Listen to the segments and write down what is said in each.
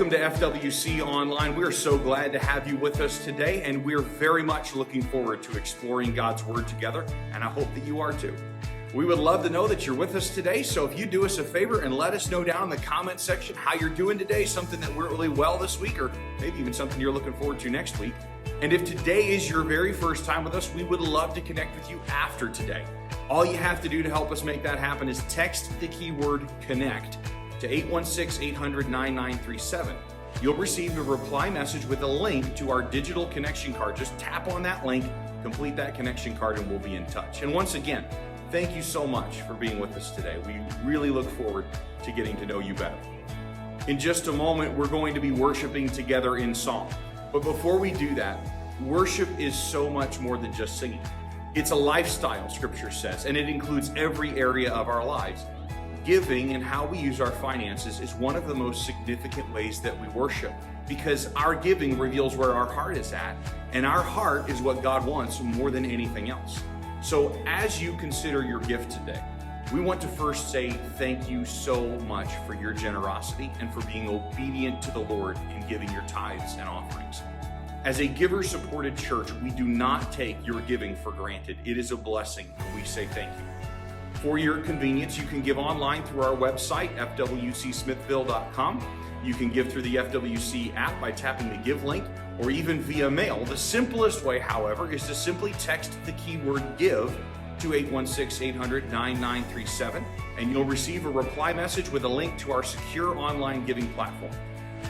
Welcome to FWC Online. We're so glad to have you with us today, and we're very much looking forward to exploring God's Word together, and I hope that you are too. We would love to know that you're with us today, so if you do us a favor and let us know down in the comment section how you're doing today, something that went really well this week, or maybe even something you're looking forward to next week. And if today is your very first time with us, we would love to connect with you after today. All you have to do to help us make that happen is text the keyword CONNECT to 816-800-9937. You'll receive a reply message with a link to our digital connection card. Just tap on that link, complete that connection card, and we'll be in touch. And once again, thank you so much for being with us today. We really look forward to getting to know you better. In just a moment, we're going to be worshiping together in song. But before we do that, worship is so much more than just singing. It's a lifestyle, Scripture says, and it includes every area of our lives. Giving and how we use our finances is one of the most significant ways that we worship, because our giving reveals where our heart is at, and our heart is what God wants more than anything else. So as you consider your gift today, we want to first say thank you so much for your generosity and for being obedient to the Lord in giving your tithes and offerings. As a giver-supported church, we do not take your giving for granted. It is a blessing, and we say thank you. For your convenience, you can give online through our website, fwcsmithville.com. You can give through the FWC app by tapping the Give link, or even via mail. The simplest way, however, is to simply text the keyword GIVE to 816-800-9937, and you'll receive a reply message with a link to our secure online giving platform.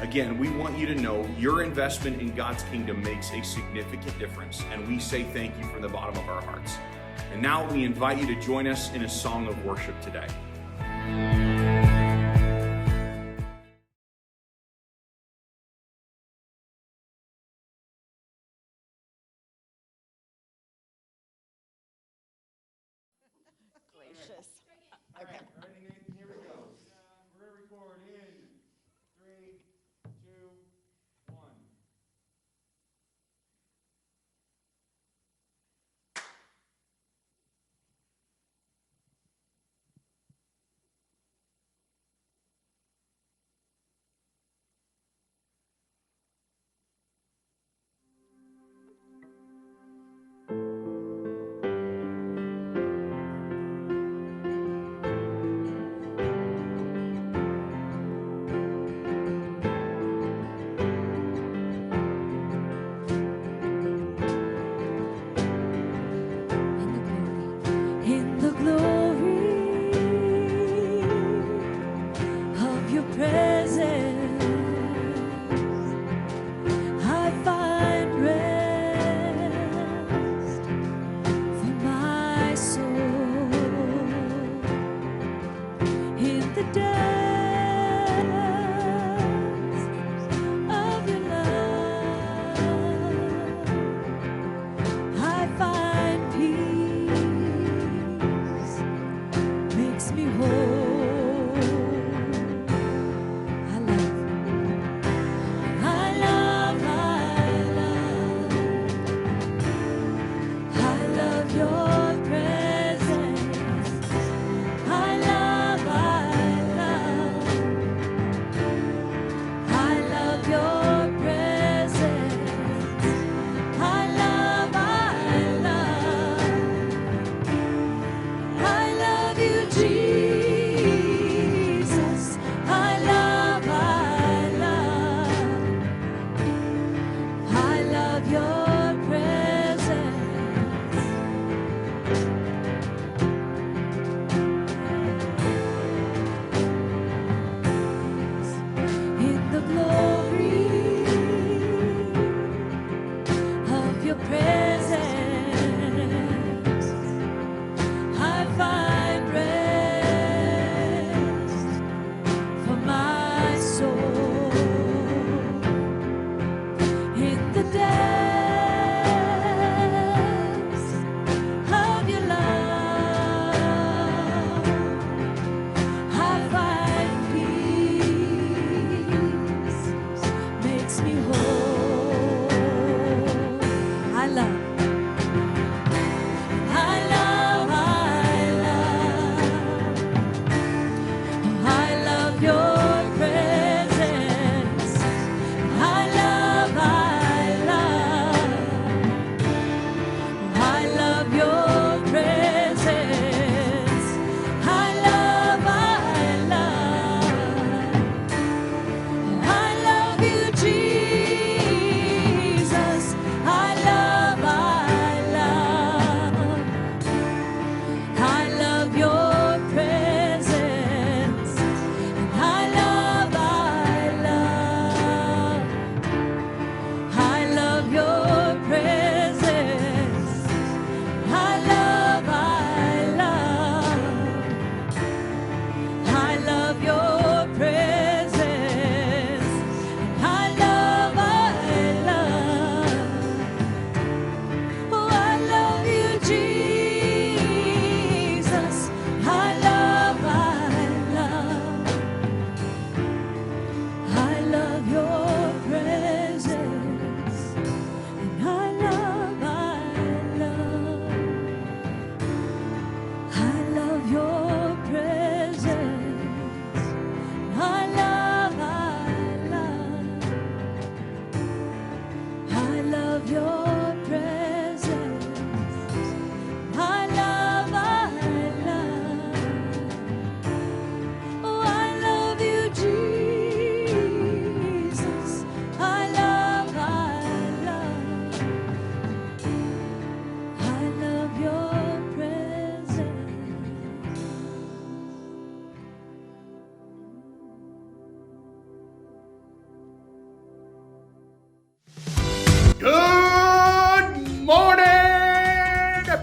Again, we want you to know your investment in God's kingdom makes a significant difference, and we say thank you from the bottom of our hearts. And now we invite you to join us in a song of worship today. Gracious. Okay. All right, ready, Nathan? Here we go. We're going to record in 3, 2, 1.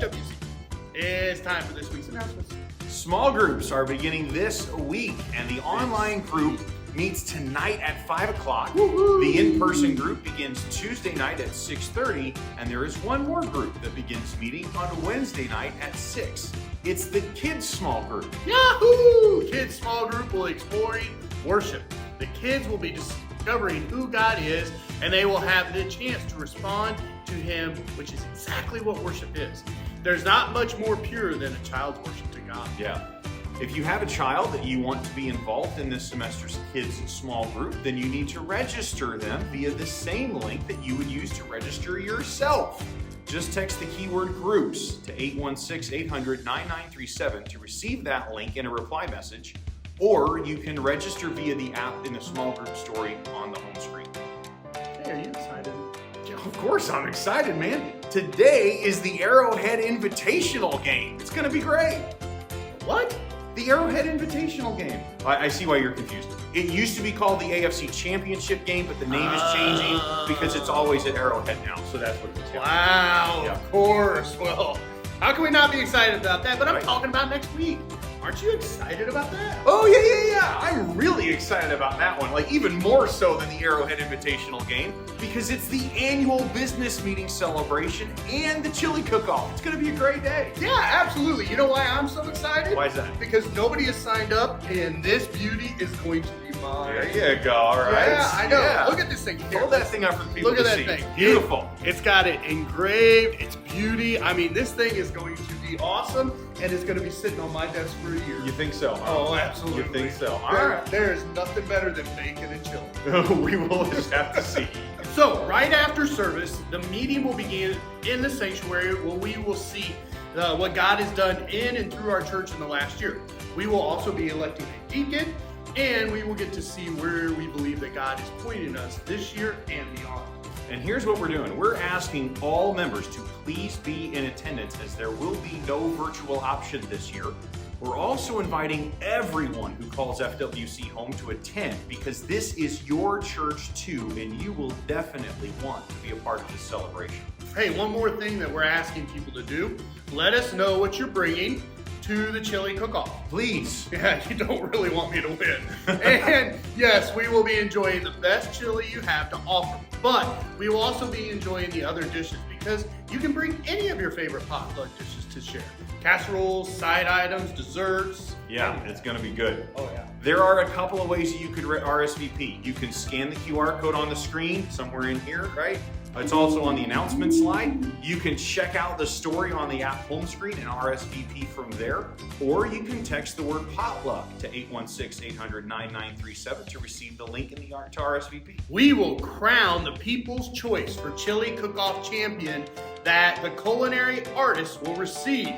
FWC. It's time for this week's announcements. Small groups are beginning this week, and the online group meets tonight at 5 o'clock. The in-person group begins Tuesday night at 6:30, and there is one more group that begins meeting on Wednesday night at 6. It's the kids' small group. Yahoo! Kids small group will be exploring worship. The kids will be discovering who God is, and they will have the chance to respond to Him, which is exactly what worship is. There's not much more pure than a child's worship to God. Yeah. If you have a child that you want to be involved in this semester's kids small group, then you need to register them via the same link that you would use to register yourself. Just text the keyword groups to 816-800-9937 to receive that link in a reply message, or you can register via the app in the small group story on the home screen. Hey, are you excited? Of course I'm excited, man. Today is the Arrowhead Invitational game. It's gonna be great. What? The Arrowhead Invitational game. I see why you're confused. It used to be called the AFC Championship game, but the name is changing because it's always at Arrowhead now. So that's what it's. Wow, Yeah. Of course. Well, how can we not be excited about that? But I'm Right. talking about next week. Aren't you excited about that? Oh, yeah. I'm really excited about that one. Like, even more so than the Arrowhead Invitational game because it's the annual business meeting celebration and the chili cook-off. It's going to be a great day. Yeah, absolutely. You know why I'm so excited? Why is that? Because nobody has signed up, and this beauty is going to be mine. There you go. All right. Yeah, I know. Yeah. Look at this thing here. Hold that thing up for the people Look at to that see. thing. Beautiful. It's got it engraved. It's beauty. I mean, this thing is going to be awesome, and it's going to be sitting on my desk for a year. You think so? Huh? Oh, absolutely. You think so? All There- right. There is nothing better than bacon and chili. We will just have to see. So, right after service, the meeting will begin in the sanctuary where we will see what God has done in and through our church in the last year. We will also be electing a deacon, and we will get to see where we believe that God is pointing us this year and beyond. And here's what we're doing. We're asking all members to please be in attendance as there will be no virtual option this year. We're also inviting everyone who calls FWC home to attend because this is your church too, and you will definitely want to be a part of this celebration. Hey, one more thing that we're asking people to do. Let us know what you're bringing to the chili cook-off. Please. Yeah, you don't really want me to win. And yes, we will be enjoying the best chili you have to offer. But we will also be enjoying the other dishes because you can bring any of your favorite potluck dishes to share. Casseroles, side items, desserts. Yeah, it's going to be good. Oh, yeah. There are a couple of ways you could RSVP. You can scan the QR code on the screen somewhere in here, right? It's also on the announcement slide. You can check out the story on the app home screen and RSVP from there. Or you can text the word potluck to 816-800-9937 to receive the link in the to RSVP. We will crown the people's choice for chili cook-off champion that the culinary artist will receive.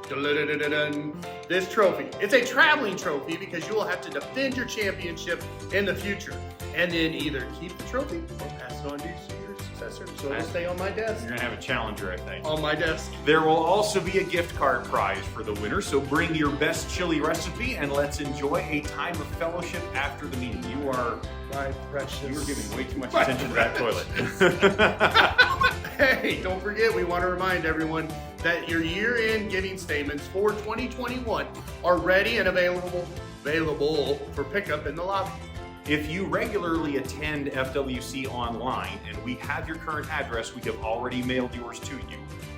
Dun-dun-dun-dun-dun. This trophy. It's a traveling trophy because you will have to defend your championship in the future and then either keep the trophy or pass it on to your successor. So it'll stay on my desk. You're going to have a challenger, I think. On my desk. There will also be a gift card prize for the winner, so bring your best chili recipe and let's enjoy a time of fellowship after the meeting. You are giving way too much attention to that toilet. Hey, don't forget, we want to remind everyone that your year-end giving statements for 2021 are ready and available for pickup in the lobby. If you regularly attend FWC online and we have your current address, we have already mailed yours to you.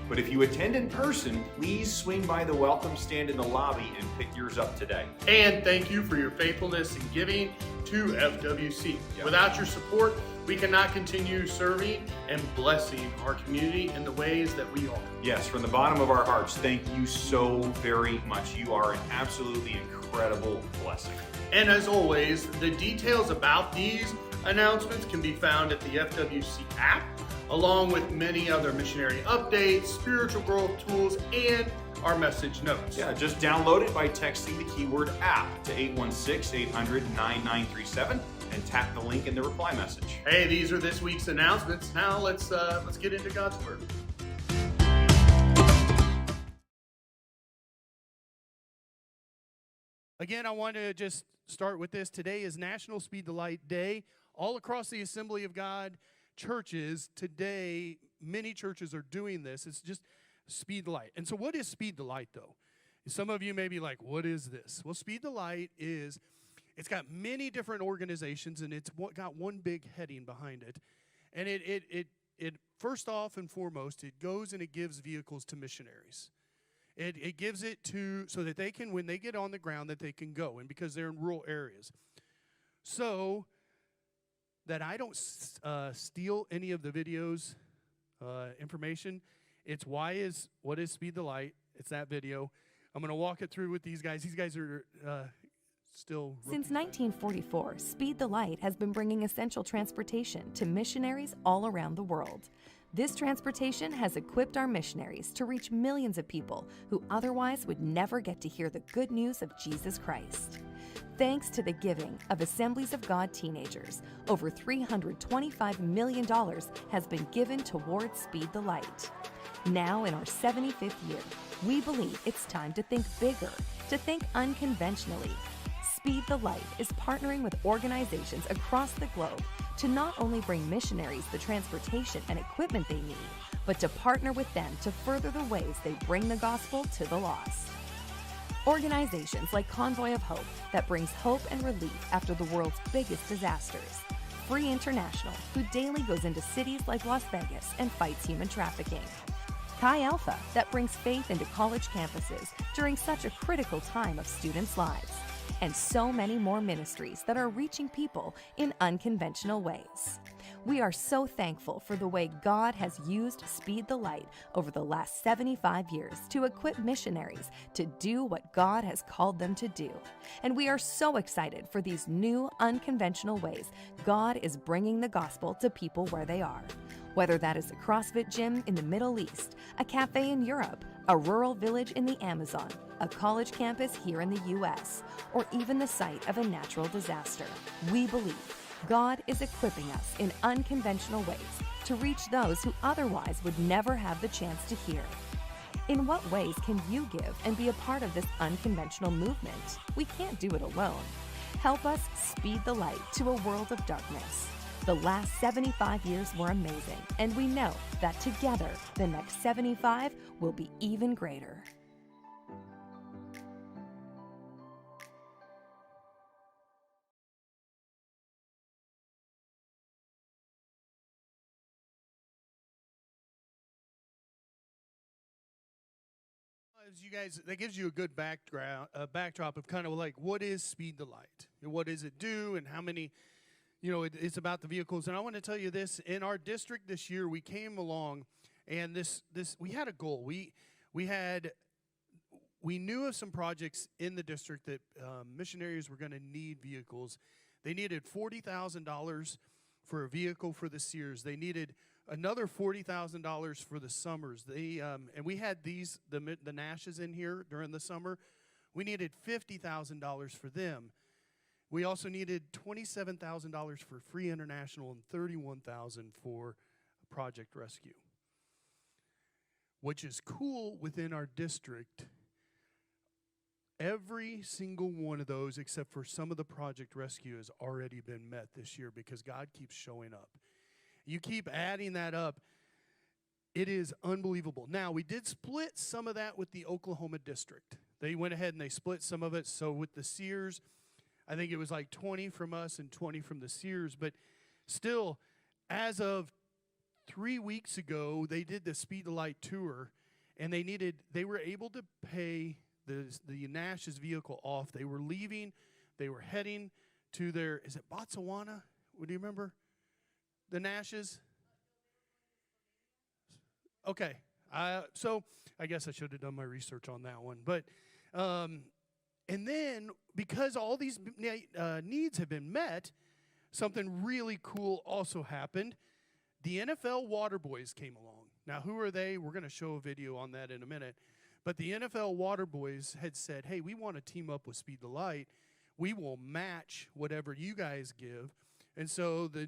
But if you attend in person, please swing by the welcome stand in the lobby and pick yours up today. And thank you for your faithfulness in giving to FWC. Yeah. Without your support, we cannot continue serving and blessing our community in the ways that we are. Yes, from the bottom of our hearts, thank you so very much. You are an absolutely incredible blessing. And as always, the details about these announcements can be found at the FWC app, along with many other missionary updates, spiritual growth tools, and our message notes. Yeah, just download it by texting the keyword app to 816-800-9937 and tap the link in the reply message. Hey, these are this week's announcements. Now let's get into God's Word. Again, I want to just start with this. Today is National Speed the Light Day. All across the Assembly of God churches today, many churches are doing this. It's just Speed the Light. And so what is Speed the Light, though? Some of you may be like, what is this? Well, Speed the Light is, it's got many different organizations, and it's got one big heading behind it. And it first off and foremost, it goes and it gives vehicles to missionaries. It gives it to, so that they can, when they get on the ground, that they can go, and because they're in rural areas. So that I don't steal any of the videos information, it's what is Speed the Light? It's that video. I'm going to walk it through with these guys. These guys are still... Since 1944, Speed the Light has been bringing essential transportation to missionaries all around the world. This transportation has equipped our missionaries to reach millions of people who otherwise would never get to hear the good news of Jesus Christ. Thanks to the giving of Assemblies of God teenagers, over $325 million has been given towards Speed the Light. Now, in our 75th year, we believe it's time to think bigger, to think unconventionally. Speed the Light is partnering with organizations across the globe to not only bring missionaries the transportation and equipment they need, but to partner with them to further the ways they bring the gospel to the lost. Organizations like Convoy of Hope that brings hope and relief after the world's biggest disasters. Free International, who daily goes into cities like Las Vegas and fights human trafficking. Chi Alpha, that brings faith into college campuses during such a critical time of students' lives. And so many more ministries that are reaching people in unconventional ways. We are so thankful for the way God has used Speed the Light over the last 75 years to equip missionaries to do what God has called them to do. And we are so excited for these new, unconventional ways God is bringing the gospel to people where they are. Whether that is a CrossFit gym in the Middle East, a cafe in Europe, a rural village in the Amazon, a college campus here in the U.S., or even the site of a natural disaster, we believe God is equipping us in unconventional ways to reach those who otherwise would never have the chance to hear. In what ways can you give and be a part of this unconventional movement? We can't do it alone. Help us speed the light to a world of darkness. The last 75 years were amazing, and we know that together, the next 75 will be even greater. As you guys, that gives you a good backdrop of kind of like, what is Speed the Light? And what does it do? And how many, it's about the vehicles. And I want to tell you this, in our district this year, we came along and we had a goal. We knew of some projects in the district that missionaries were going to need vehicles. They needed $40,000 for a vehicle for the Sears. They needed another $40,000 for the summers. And we had the Nashes in here during the summer. We needed $50,000 for them. We also needed $27,000 for Free International and $31,000 for Project Rescue. Which is cool within our district. Every single one of those, except for some of the Project Rescue, has already been met this year because God keeps showing up. You keep adding that up. It is unbelievable. Now, we did split some of that with the Oklahoma district. They went ahead and they split some of it. So with the Sears, I think it was like 20 from us and 20 from the Sears. But still, as of 3 weeks ago, they did the Speed the Light tour, and they were able to pay the Nash's vehicle off. They were leaving. They were heading to is it Botswana? Would you remember? The Nashes? Okay. So I guess I should have done my research on that one. But, and then because all these needs have been met, something really cool also happened. The NFL Water Boys came along. Now, who are they? We're going to show a video on that in a minute. But the NFL Water Boys had said, hey, we want to team up with Speed the Light. We will match whatever you guys give. And so the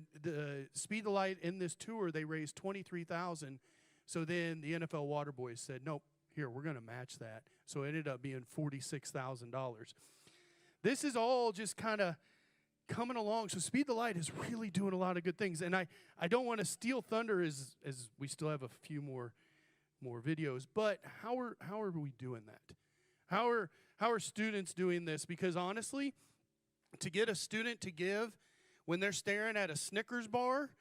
Speed the Light in this tour, they raised $23,000. So then the NFL Water Boys said, nope, here, we're going to match that. So it ended up being $46,000. This is all just kind of coming along. So Speed the Light is really doing a lot of good things. And I don't want to steal thunder as we still have a few more more videos. But how are we doing that? How are students doing this? Because honestly, to get a student to give when they're staring at a Snickers bar,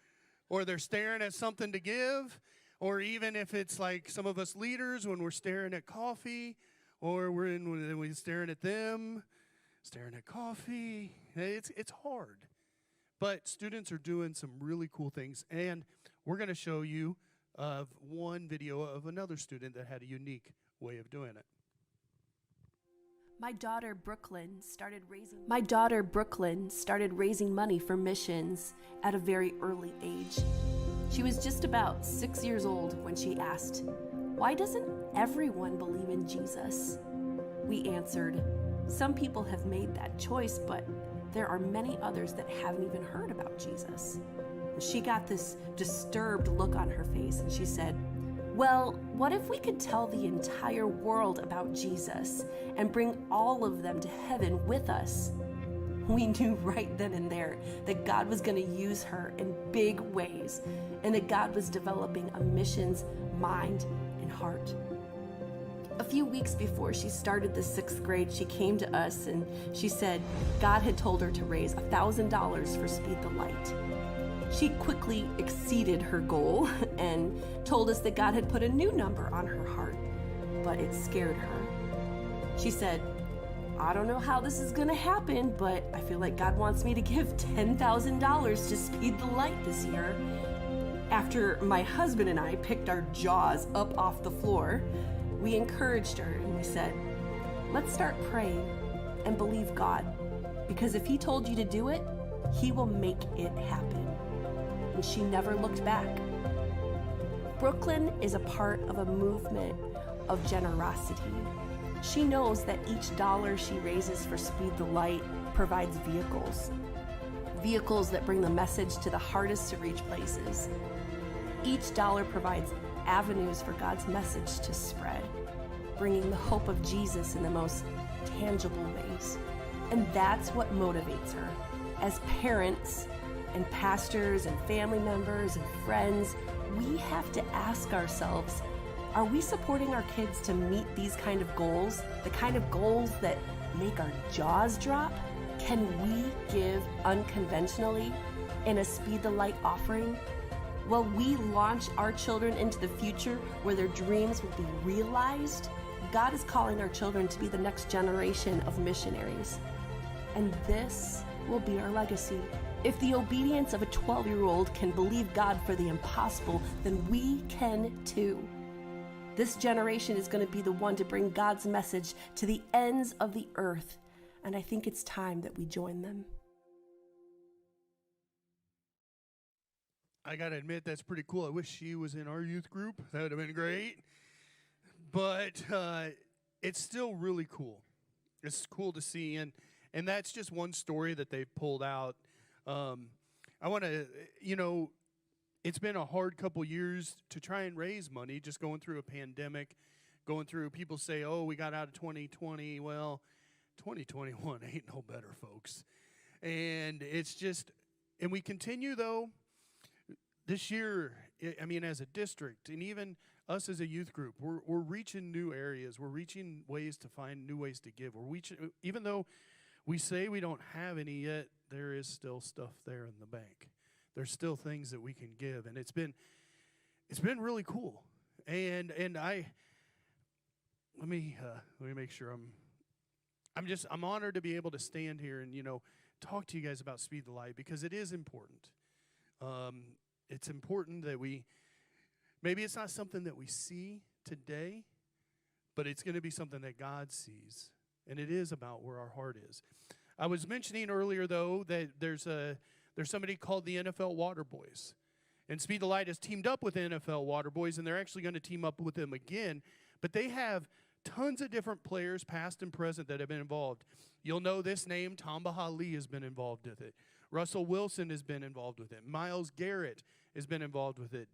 or they're staring at something to give, or even if it's like some of us leaders when we're staring at coffee, or we're staring at them, staring at coffee, it's hard. But students are doing some really cool things, and we're going to show you one video of another student that had a unique way of doing it. My daughter Brooklyn started raising money for missions at a very early age. She was just about 6 years old when she asked, "Why doesn't everyone believe in Jesus?" We answered, "Some people have made that choice, but there are many others that haven't even heard about Jesus." And she got this disturbed look on her face, and she said, "Well, what if we could tell the entire world about Jesus and bring all of them to heaven with us?" We knew right then and there that God was going to use her in big ways, and that God was developing a missions mind and heart. A few weeks before she started the 6th grade, she came to us and she said God had told her to raise $1,000 for Speed the Light. She quickly exceeded her goal and told us that God had put a new number on her heart, but it scared her. She said, "I don't know how this is going to happen, but I feel like God wants me to give $10,000 to Speed the Light this year." After my husband and I picked our jaws up off the floor, we encouraged her and we said, "Let's start praying and believe God, because if He told you to do it, He will make it happen." And she never looked back. Brooklyn is a part of a movement of generosity. She knows that each dollar she raises for Speed the Light provides vehicles that bring the message to the hardest to reach places. Each dollar provides avenues for God's message to spread, bringing the hope of Jesus in the most tangible ways. And that's what motivates her. As parents and pastors and family members and friends, we have to ask ourselves, are we supporting our kids to meet these kind of goals, the kind of goals that make our jaws drop? Can we give unconventionally in a Speed the Light offering? Will we launch our children into the future where their dreams will be realized? God is calling our children to be the next generation of missionaries. And this will be our legacy. If the obedience of a 12-year-old can believe God for the impossible, then we can too. This generation is going to be the one to bring God's message to the ends of the earth, and I think it's time that we join them. I got to admit, that's pretty cool. I wish she was in our youth group. That would have been great. But it's still really cool. It's cool to see, and that's just one story that they've pulled out. I want to, it's been a hard couple years to try and raise money, just going through a pandemic, people say, oh, we got out of 2020. Well, 2021 ain't no better, folks. And it's just, and we continue, though, this year, as a district, and even us as a youth group, we're reaching new areas. We're reaching ways to find new ways to give. We're reaching, even though we say we don't have any yet, there is still stuff there in the bank. There's still things that we can give, and it's been really cool. And let me make sure I'm honored to be able to stand here and talk to you guys about Speed the Light, because it is important. It's important that maybe it's not something that we see today, but it's going to be something that God sees, and it is about where our heart is. I was mentioning earlier, though, that there's somebody called the NFL Water Boys, and Speed the Light has teamed up with the NFL Water Boys, and they're actually going to team up with them again, but they have tons of different players, past and present, that have been involved. You'll know this name. Tamba Hali has been involved with it. Russell Wilson has been involved with it. Myles Garrett has been involved with it.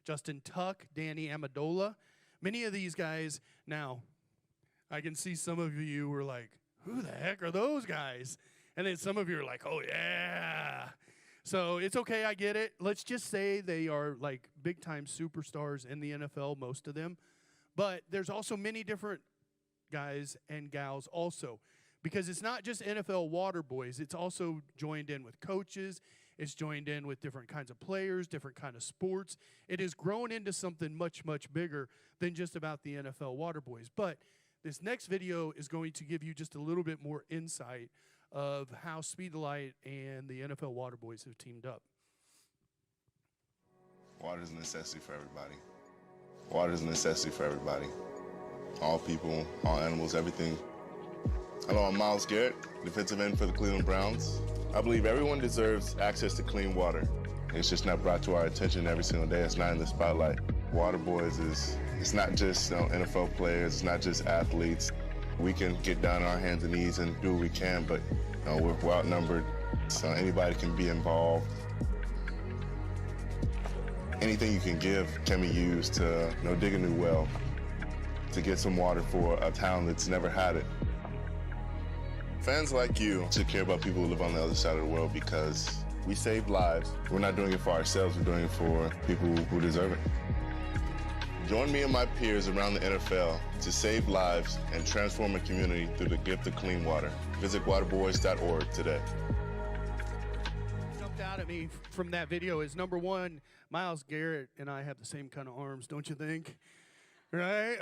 Justin Tuck, Danny Amendola. Many of these guys. Now, I can see some of you were like, who the heck are those guys? And then some of you are like, oh, yeah. So it's okay, I get it. Let's just say they are like big-time superstars in the NFL, most of them. But there's also many different guys and gals also, because it's not just NFL water boys. It's also joined in with coaches. It's joined in with different kinds of players, different kind of sports. It has grown into something much, much bigger than just about the NFL water boys. But this next video is going to give you just a little bit more insight of how Speed the Light and the NFL water boys have teamed up. Water is a necessity for everybody. Water is a necessity for everybody. All people, all animals, everything. Hello, I'm Myles Garrett, defensive end for the Cleveland Browns. I believe everyone deserves access to clean water. It's just not brought to our attention every single day. It's not in the spotlight. Water boys it's not just NFL players, it's not just athletes. We can get down on our hands and knees and do what we can, but we're outnumbered, so anybody can be involved. Anything you can give can be used to dig a new well, to get some water for a town that's never had it. Fans like you should care about people who live on the other side of the world, because we save lives. We're not doing it for ourselves, we're doing it for people who deserve it. Join me and my peers around the NFL to save lives and transform a community through the gift of clean water. Visit waterboys.org today. Jumped out at me from that video is, number one, Myles Garrett and I have the same kind of arms, don't you think? Right?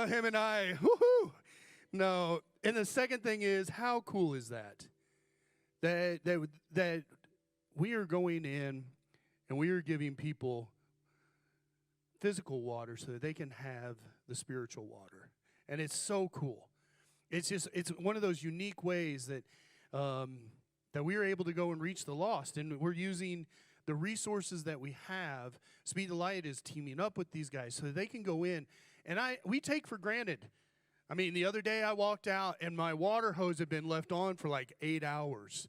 Him and I. Woohoo! No. And the second thing is, how cool is that? That we are going in and we are giving people physical water so that they can have the spiritual water. And it's so cool. It's one of those unique ways that that we are able to go and reach the lost. And we're using the resources that we have. Speed the Light is teaming up with these guys so that they can go in. And we take for granted. I mean, the other day I walked out and my water hose had been left on for like 8 hours.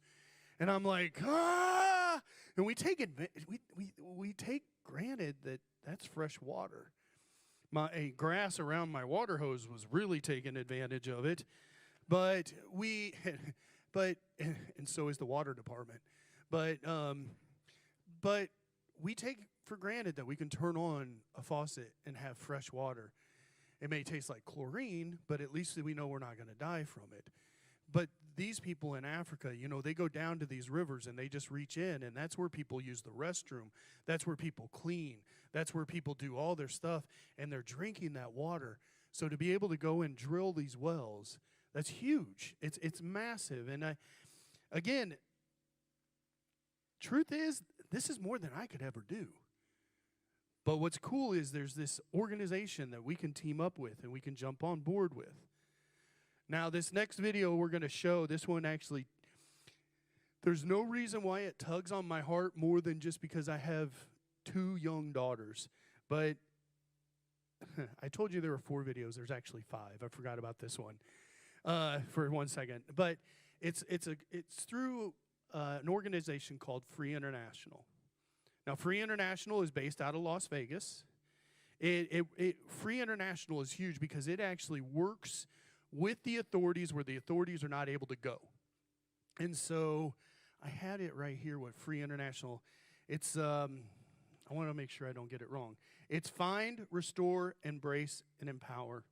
And I'm like, ah! And we take granted that that's fresh water. My grass around my water hose was really taking advantage of it. But and so is the water department. But we take for granted that we can turn on a faucet and have fresh water. It may taste like chlorine, but at least we know we're not going to die from it. But these people in Africa, they go down to these rivers and they just reach in, and that's where people use the restroom. That's where people clean. That's where people do all their stuff, and they're drinking that water. So to be able to go and drill these wells, that's huge. It's massive. And again, truth is, this is more than I could ever do. But what's cool is there's this organization that we can team up with and we can jump on board with. Now, this next video we're going to show, this one actually, there's no reason why it tugs on my heart more than just because I have 2 young daughters. But I told you there were 4 videos. There's actually 5. I forgot about this one for 1 second. But it's through an organization called Free International. Now, Free International is based out of Las Vegas. Free International is huge because it actually works with the authorities where the authorities are not able to go. And so I had it right here with Free International. It's, I want to make sure I don't get it wrong. It's find, restore, embrace, and empower.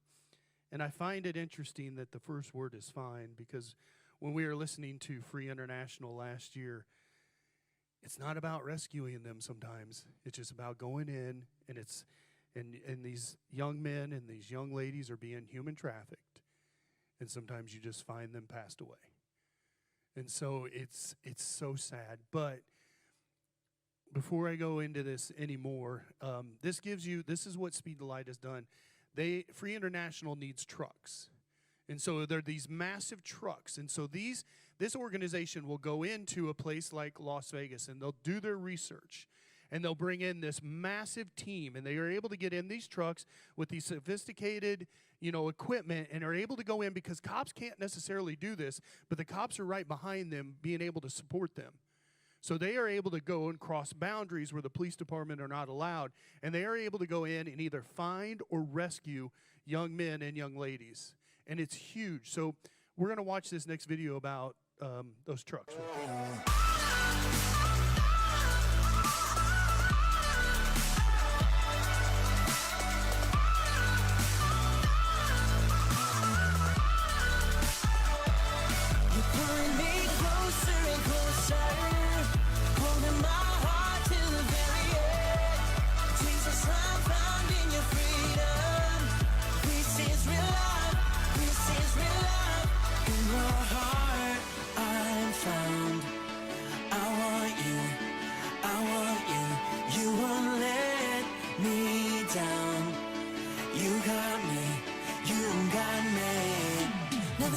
And I find it interesting that the first word is find, because when we were listening to Free International last year, it's not about rescuing them sometimes. It's just about going in, and these young men and these young ladies are being human trafficked. And sometimes you just find them passed away. And so it's so sad. But before I go into this anymore, this is what Speed the Light has done. Free International needs trucks. And so there are these massive trucks. And so this organization will go into a place like Las Vegas, and they'll do their research. And they'll bring in this massive team, and they are able to get in these trucks with these sophisticated, equipment, and are able to go in because cops can't necessarily do this, but the cops are right behind them being able to support them. So they are able to go and cross boundaries where the police department are not allowed, and they are able to go in and either find or rescue young men and young ladies. And it's huge. So we're going to watch this next video about those trucks.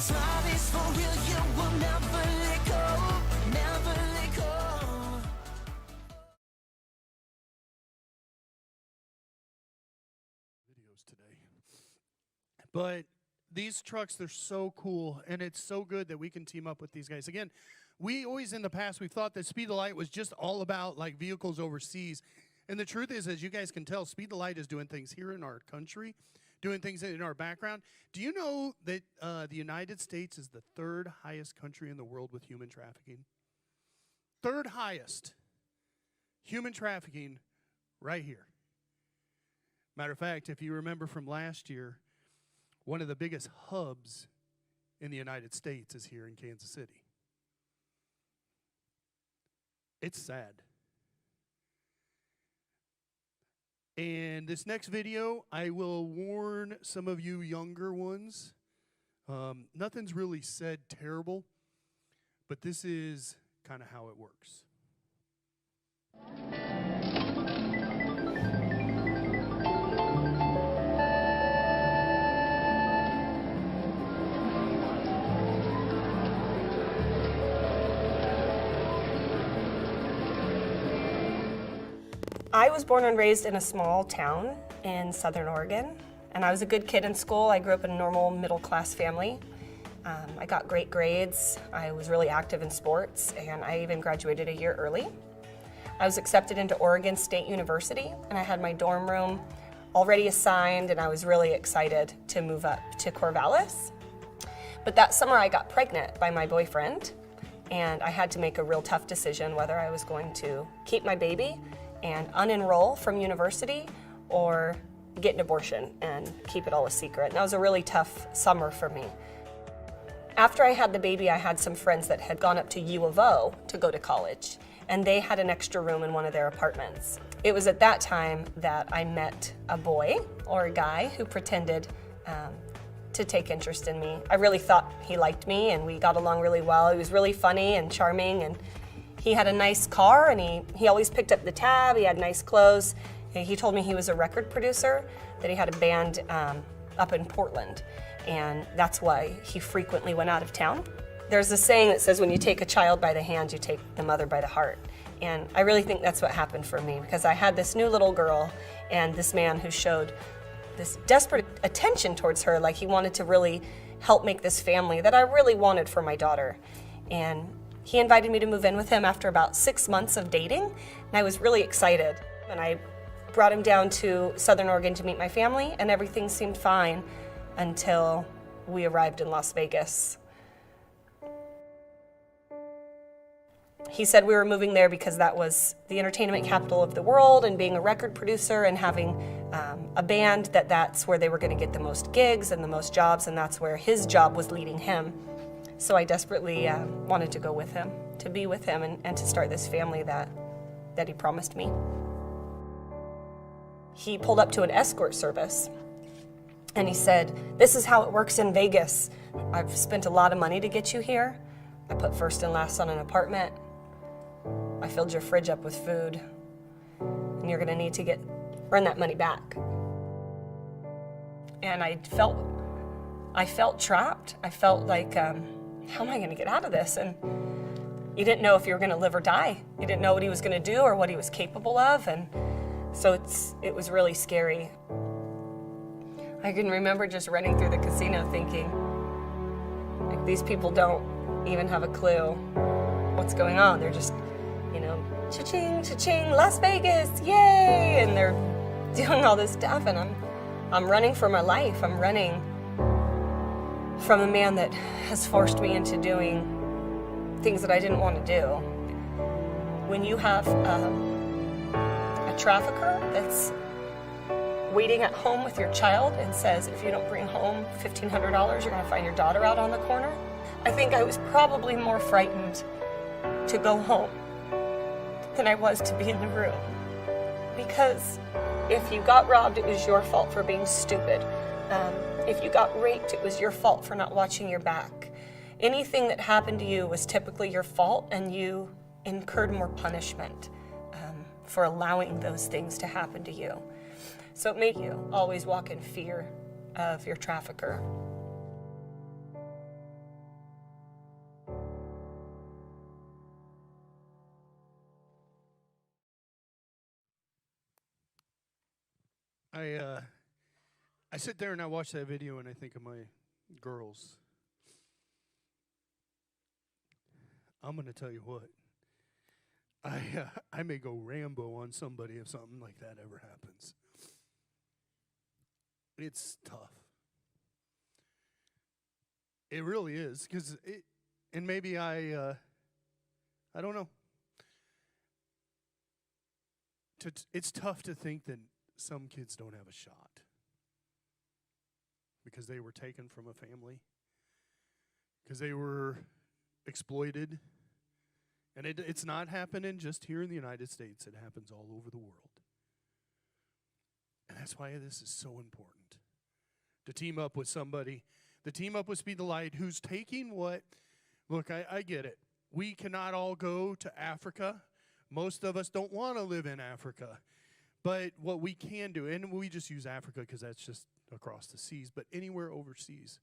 This love is for real, you will never let go, never let go. Videos today. But these trucks, they're so cool, and it's so good that we can team up with these guys. Again, we always in the past, we thought that Speed the Light was just all about like vehicles overseas. And the truth is, as you guys can tell, Speed the Light is doing things here in our country, doing things in our background. Do you know that the United States is the third highest country in the world with human trafficking? Third highest human trafficking right here. Matter of fact, if you remember from last year, one of the biggest hubs in the United States is here in Kansas City. It's sad. And this next video, I will warn some of you younger ones. Nothing's really said terrible, but this is kind of how it works. I was born and raised in a small town in Southern Oregon, and I was a good kid in school. I grew up in a normal middle-class family. I got great grades. I was really active in sports, and I even graduated a year early. I was accepted into Oregon State University, and I had my dorm room already assigned, and I was really excited to move up to Corvallis. But that summer I got pregnant by my boyfriend, and I had to make a real tough decision whether I was going to keep my baby and unenroll from university or get an abortion and keep it all a secret. And that was a really tough summer for me. After I had the baby, I had some friends that had gone up to U of O to go to college, and they had an extra room in one of their apartments. It was at that time that I met a boy or a guy who pretended to take interest in me. I really thought he liked me, and we got along really well. He was really funny and charming, and he had a nice car, and he always picked up the tab. He had nice clothes. He told me he was a record producer, that he had a band up in Portland, and that's why he frequently went out of town. There's a saying that says when you take a child by the hand, you take the mother by the heart. And I really think that's what happened for me, because I had this new little girl and this man who showed this desperate attention towards her, like he wanted to really help make this family that I really wanted for my daughter. And he invited me to move in with him after about 6 months of dating, and I was really excited. And I brought him down to Southern Oregon to meet my family, and everything seemed fine until we arrived in Las Vegas. He said we were moving there because that was the entertainment capital of the world, and being a record producer and having a band, that's where they were going to get the most gigs and the most jobs, and that's where his job was leading him. So I desperately wanted to go with him, to be with him, and to start this family that he promised me. He pulled up to an escort service, and he said, "This is how it works in Vegas. I've spent a lot of money to get you here. I put first and last on an apartment. I filled your fridge up with food, and you're gonna need to earn that money back." And I felt trapped. I felt like, how am I gonna get out of this? And you didn't know if you were gonna live or die. You didn't know what he was gonna do or what he was capable of, and so it was really scary. I can remember just running through the casino thinking, like, these people don't even have a clue what's going on. They're just, cha-ching, cha-ching, Las Vegas, yay! And they're doing all this stuff, and I'm running for my life. I'm running from a man that has forced me into doing things that I didn't want to do. When you have a trafficker that's waiting at home with your child and says, if you don't bring home $1,500, you're going to find your daughter out on the corner, I think I was probably more frightened to go home than I was to be in the room. Because if you got robbed, it was your fault for being stupid. If you got raped, it was your fault for not watching your back. Anything that happened to you was typically your fault, and you incurred more punishment for allowing those things to happen to you. So it made you always walk in fear of your trafficker. I sit there and I watch that video and I think of my girls. I'm going to tell you what. I may go Rambo on somebody if something like that ever happens. It's tough. It really is, because and maybe I don't know. It's tough to think that some kids don't have a shot because they were taken from a family, because they were exploited. And it's not happening just here in the United States. It happens all over the world. And that's why this is so important, to team up with somebody, to team up with Speed the Light, who's taking what, look, I get it. We cannot all go to Africa. Most of us don't want to live in Africa. But what we can do, and we just use Africa because that's just across the seas, but anywhere overseas.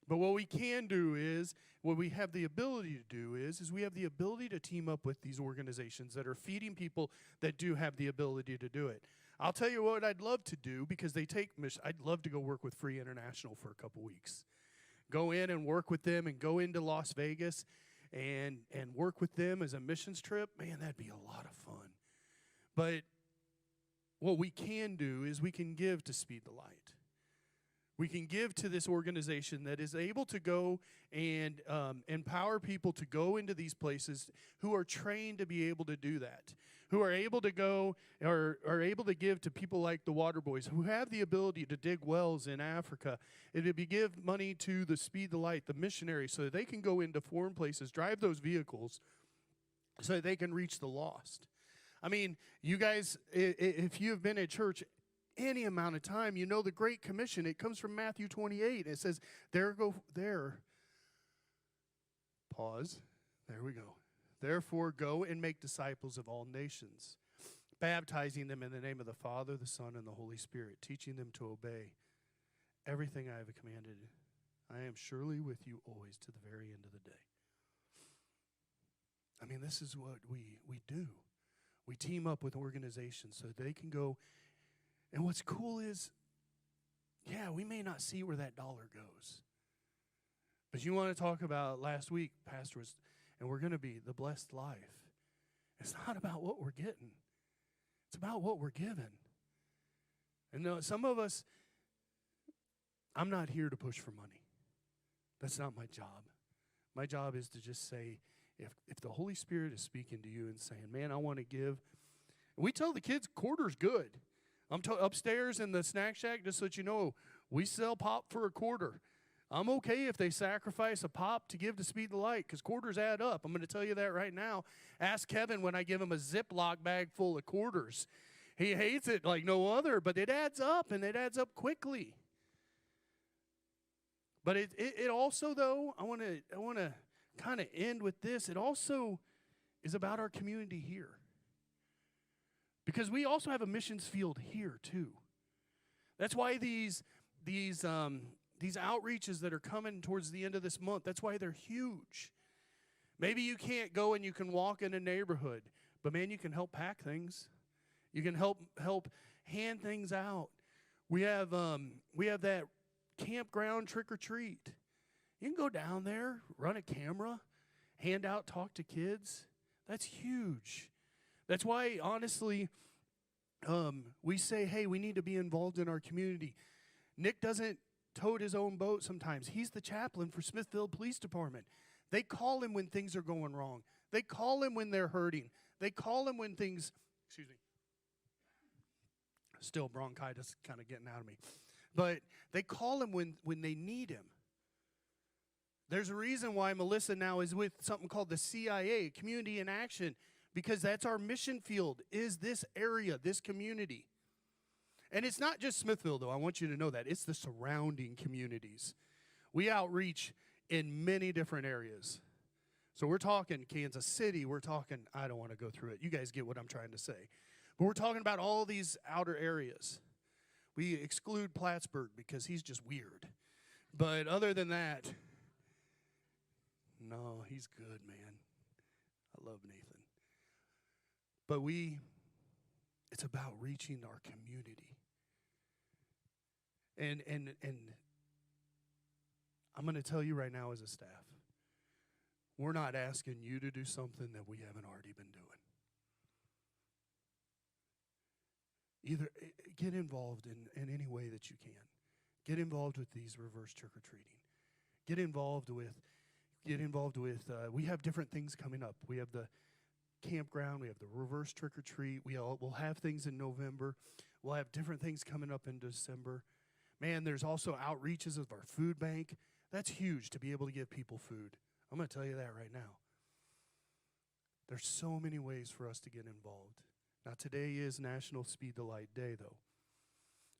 But what we can do is, what we have the ability to do is we have the ability to team up with these organizations that are feeding people that do have the ability to do it. I'll tell you what I'd love to do, because they take I'd love to go work with Free International for a couple weeks. Go in and work with them and go into Las Vegas and work with them as a missions trip. Man, that'd be a lot of fun. But what we can do is we can give to Speed the Light. We can give to this organization that is able to go and empower people to go into these places who are trained to be able to do that, who are able to go or are able to give to people like the Water Boys, who have the ability to dig wells in Africa, and to give money to the Speed the Light, the missionaries, so that they can go into foreign places, drive those vehicles, so that they can reach the lost. I mean, you guys, if you have been at church any amount of time, you know the Great Commission. It comes from Matthew 28. It says, pause, there we go. Therefore go and make disciples of all nations, baptizing them in the name of the Father, the Son, and the Holy Spirit, teaching them to obey everything I have commanded. I am surely with you always to the very end of the day. I mean, this is what we do. We team up with organizations so they can go. And what's cool is, yeah, we may not see where that dollar goes. But you want to talk about last week, Pastor was, and we're going to be the blessed life. It's not about what we're getting. It's about what we're given. And some of us, I'm not here to push for money. That's not my job. My job is to just say, if the Holy Spirit is speaking to you and saying, man, I want to give. We tell the kids, quarter's good. I'm upstairs in the snack shack, just so that you know, we sell pop for a quarter. I'm okay if they sacrifice a pop to give to Speed the Light, because quarters add up. I'm going to tell you that right now. Ask Kevin when I give him a Ziploc bag full of quarters. He hates it like no other, but it adds up, and it adds up quickly. But it also, though, I want to kind of end with this. It also is about our community here. Because we also have a missions field here, too. That's why these outreaches that are coming towards the end of this month, that's why they're huge. Maybe you can't go and you can walk in a neighborhood, but, man, you can help pack things. You can help hand things out. We have that campground trick or treat. You can go down there, run a camera, hand out, talk to kids. That's huge. That's why, honestly, we say, hey, we need to be involved in our community. Nick doesn't tote his own boat sometimes. He's the chaplain for Smithfield Police Department. They call him when things are going wrong. They call him when they're hurting. They call him when things, still bronchitis kind of getting out of me. But they call him when they need him. There's a reason why Melissa now is with something called the CIA, Community in Action, because that's our mission field, is this area, this community. And it's not just Smithfield, though. I want you to know that. It's the surrounding communities. We outreach in many different areas. So we're talking Kansas City. We're talking, I don't want to go through it. You guys get what I'm trying to say. But we're talking about all these outer areas. We exclude Plattsburgh because he's just weird. But other than that, no, he's good, man. I love Nathan. But it's about reaching our community. And I'm going to tell you right now as a staff, we're not asking you to do something that we haven't already been doing. Either get involved in any way that you can. Get involved with these reverse trick-or-treating. Get involved with, we have different things coming up. We have the campground, we have the reverse trick-or-treat. We'll have things in November. We'll have different things coming up in December. Man, there's also outreaches of our food bank. That's huge to be able to give people food. I'm going to tell you that right now. There's so many ways for us to get involved. Now, today is National Speed the Light Day, though.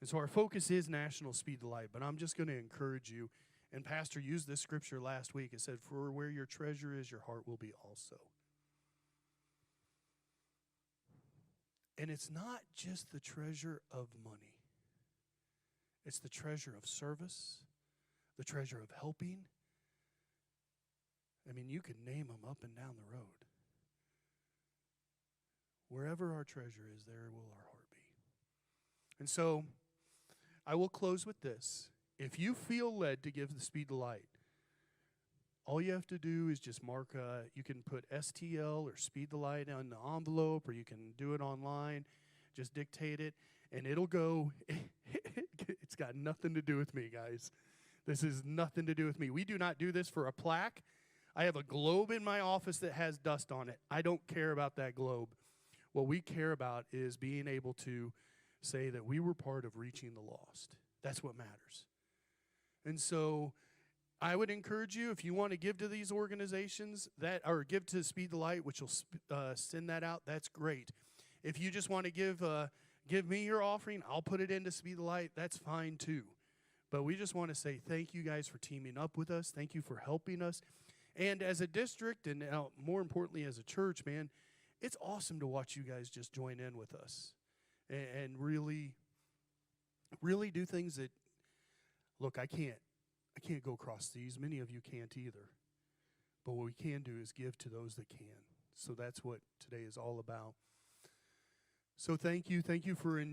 And so our focus is National Speed the Light, but I'm just going to encourage you, and Pastor used this scripture last week. It said, for where your treasure is, your heart will be also. And it's not just the treasure of money. It's the treasure of service, the treasure of helping. I mean, you can name them up and down the road. Wherever our treasure is, there will our heart be. And so, I will close with this. If you feel led to give the Speed the Light, all you have to do is just mark, you can put STL or Speed the Light on the envelope, or you can do it online. Just dictate it, and it'll go. It's got nothing to do with me, guys. This is nothing to do with me. We do not do this for a plaque. I have a globe in my office that has dust on it. I don't care about that globe. What we care about is being able to say that we were part of reaching the lost. That's what matters. And so I would encourage you, if you want to give to these organizations, or give to Speed the Light, which will send that out, that's great. If you just want to give me your offering, I'll put it into Speed the Light, that's fine too. But we just want to say thank you guys for teaming up with us. Thank you for helping us. And as a district, and more importantly as a church, man, it's awesome to watch you guys just join in with us and really, really do things that, look, I can't go across these. Many of you can't either. But what we can do is give to those that can. So that's what today is all about. So thank you. Thank you for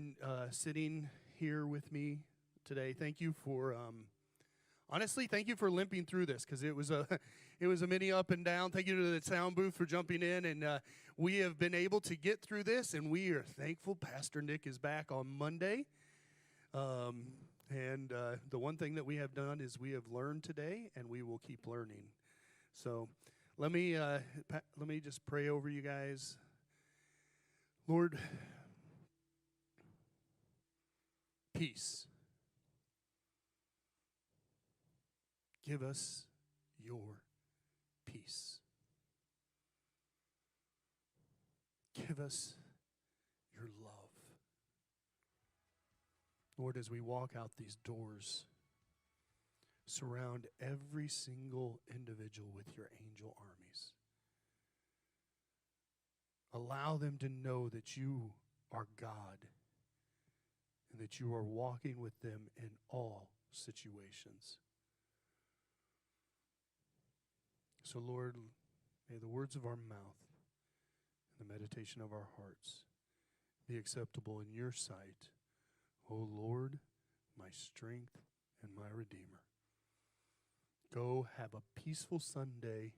sitting here with me today. Thank you for, honestly, thank you for limping through this, because it was a mini up and down. Thank you to the sound booth for jumping in, and we have been able to get through this, and we are thankful. Pastor Nick is back on Monday, and the one thing that we have done is we have learned today, and we will keep learning. So let me just pray over you guys. Lord, peace. Give us your peace. Give us your love. Lord, as we walk out these doors, surround every single individual with your angel armies. Allow them to know that you are God and that you are walking with them in all situations. So, Lord, may the words of our mouth and the meditation of our hearts be acceptable in your sight, O Lord, my strength and my Redeemer. Go have a peaceful Sunday,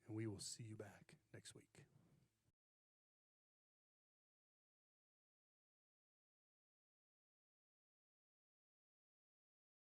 and we will see you back next week.